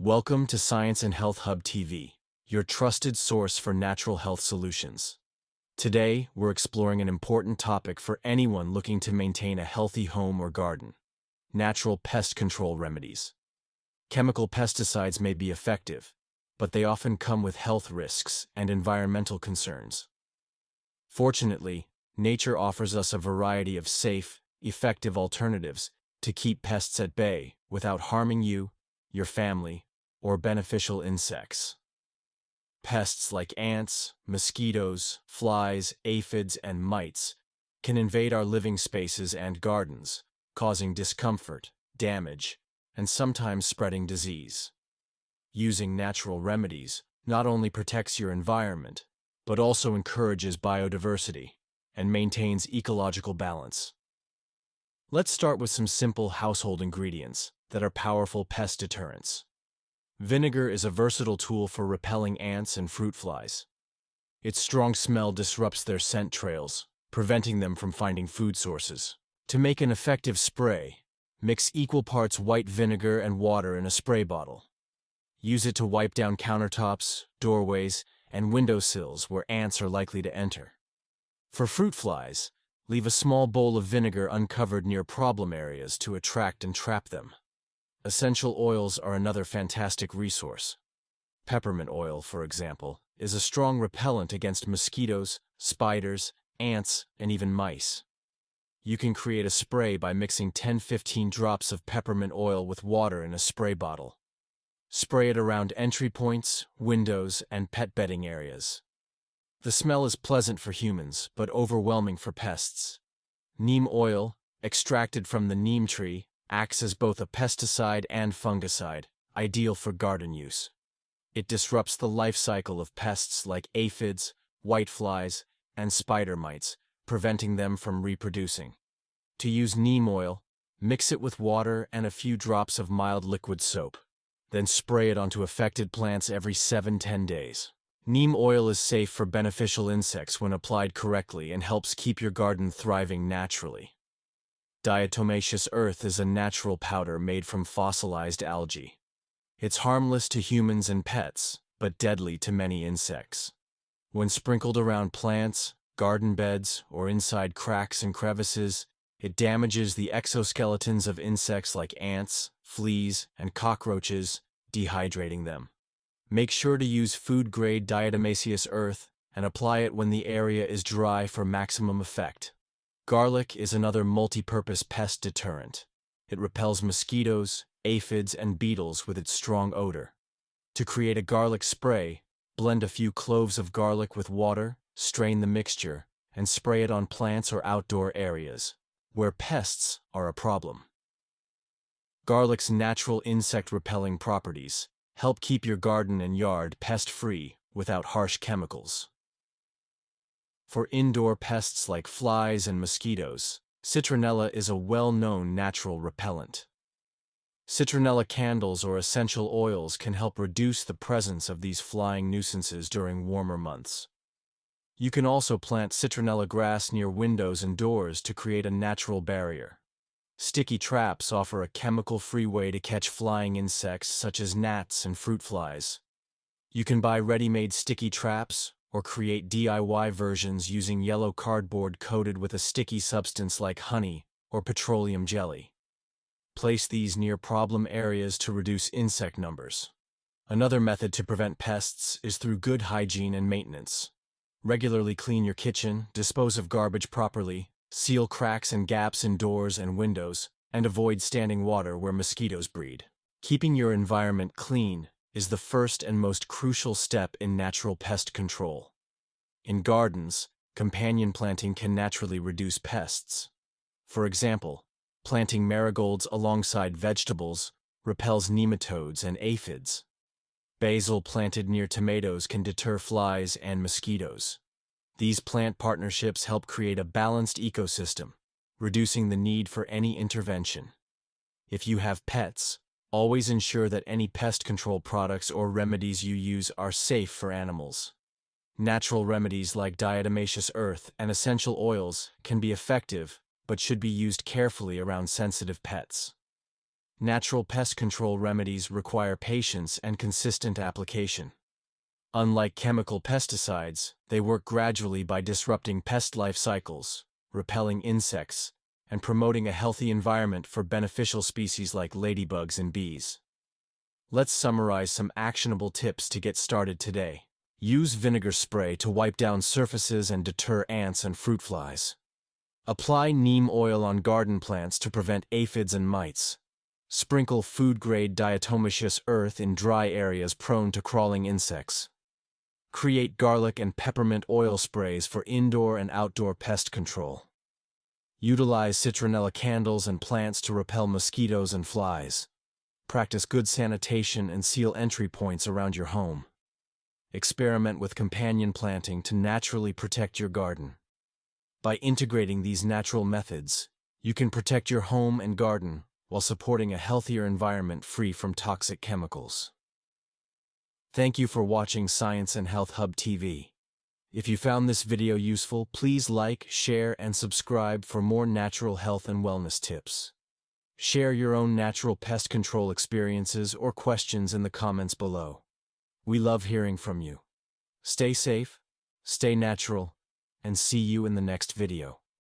Welcome to Science and Health Hub TV, your trusted source for natural health solutions. Today, we're exploring an important topic for anyone looking to maintain a healthy home or garden: natural pest control remedies. Chemical pesticides may be effective, but they often come with health risks and environmental concerns. Fortunately, nature offers us a variety of safe, effective alternatives to keep pests at bay without harming you, your family, or beneficial insects. Pests like ants, mosquitoes, flies, aphids, and mites can invade our living spaces and gardens, causing discomfort, damage, and sometimes spreading disease. Using natural remedies not only protects your environment, but also encourages biodiversity and maintains ecological balance. Let's start with some simple household ingredients that are powerful pest deterrents. Vinegar is a versatile tool for repelling ants and fruit flies. Its strong smell disrupts their scent trails, preventing them from finding food sources. To make an effective spray, mix equal parts white vinegar and water in a spray bottle. Use it to wipe down countertops, doorways, and windowsills where ants are likely to enter. For fruit flies, leave a small bowl of vinegar uncovered near problem areas to attract and trap them. Essential oils are another fantastic resource. Peppermint oil, for example, is a strong repellent against mosquitoes, spiders, ants, and even mice. You can create a spray by mixing 10–15 drops of peppermint oil with water in a spray bottle. Spray it around entry points, windows, and pet bedding areas. The smell is pleasant for humans, but overwhelming for pests. Neem oil, extracted from the neem tree, acts as both a pesticide and fungicide, ideal for garden use. It disrupts the life cycle of pests like aphids, whiteflies, and spider mites, preventing them from reproducing. To use neem oil, mix it with water and a few drops of mild liquid soap. Then spray it onto affected plants every 7–10 days. Neem oil is safe for beneficial insects when applied correctly and helps keep your garden thriving naturally. Diatomaceous earth is a natural powder made from fossilized algae. It's harmless to humans and pets, but deadly to many insects. When sprinkled around plants, garden beds, or inside cracks and crevices, it damages the exoskeletons of insects like ants, fleas, and cockroaches, dehydrating them. Make sure to use food-grade diatomaceous earth and apply it when the area is dry for maximum effect. Garlic is another multi-purpose pest deterrent. It repels mosquitoes, aphids, and beetles with its strong odor. To create a garlic spray, blend a few cloves of garlic with water, strain the mixture, and spray it on plants or outdoor areas where pests are a problem. Garlic's natural insect-repelling properties help keep your garden and yard pest-free without harsh chemicals. For indoor pests like flies and mosquitoes, citronella is a well-known natural repellent. Citronella candles or essential oils can help reduce the presence of these flying nuisances during warmer months. You can also plant citronella grass near windows and doors to create a natural barrier. Sticky traps offer a chemical-free way to catch flying insects such as gnats and fruit flies. You can buy ready-made sticky traps or create DIY versions using yellow cardboard coated with a sticky substance like honey or petroleum jelly. Place these near problem areas to reduce insect numbers. Another method to prevent pests is through good hygiene and maintenance. Regularly clean your kitchen, dispose of garbage properly, seal cracks and gaps in doors and windows, and avoid standing water where mosquitoes breed. Keeping your environment clean is the first and most crucial step in natural pest control. In gardens, companion planting can naturally reduce pests. For example, planting marigolds alongside vegetables repels nematodes and aphids. Basil planted near tomatoes can deter flies and mosquitoes. These plant partnerships help create a balanced ecosystem, reducing the need for any intervention. If you have pets, always ensure that any pest control products or remedies you use are safe for animals. Natural remedies like diatomaceous earth and essential oils can be effective, but should be used carefully around sensitive pets. Natural pest control remedies require patience and consistent application. Unlike chemical pesticides, they work gradually by disrupting pest life cycles, repelling insects, and promoting a healthy environment for beneficial species like ladybugs and bees. Let's summarize some actionable tips to get started today. Use vinegar spray to wipe down surfaces and deter ants and fruit flies. Apply neem oil on garden plants to prevent aphids and mites. Sprinkle food-grade diatomaceous earth in dry areas prone to crawling insects. Create garlic and peppermint oil sprays for indoor and outdoor pest control. Utilize citronella candles and plants to repel mosquitoes and flies. Practice good sanitation and seal entry points around your home. Experiment with companion planting to naturally protect your garden. By integrating these natural methods, you can protect your home and garden while supporting a healthier environment free from toxic chemicals. Thank you for watching Science and Health Hub TV. If you found this video useful, please like, share, and subscribe for more natural health and wellness tips. Share your own natural pest control experiences or questions in the comments below. We love hearing from you. Stay safe, stay natural, and see you in the next video.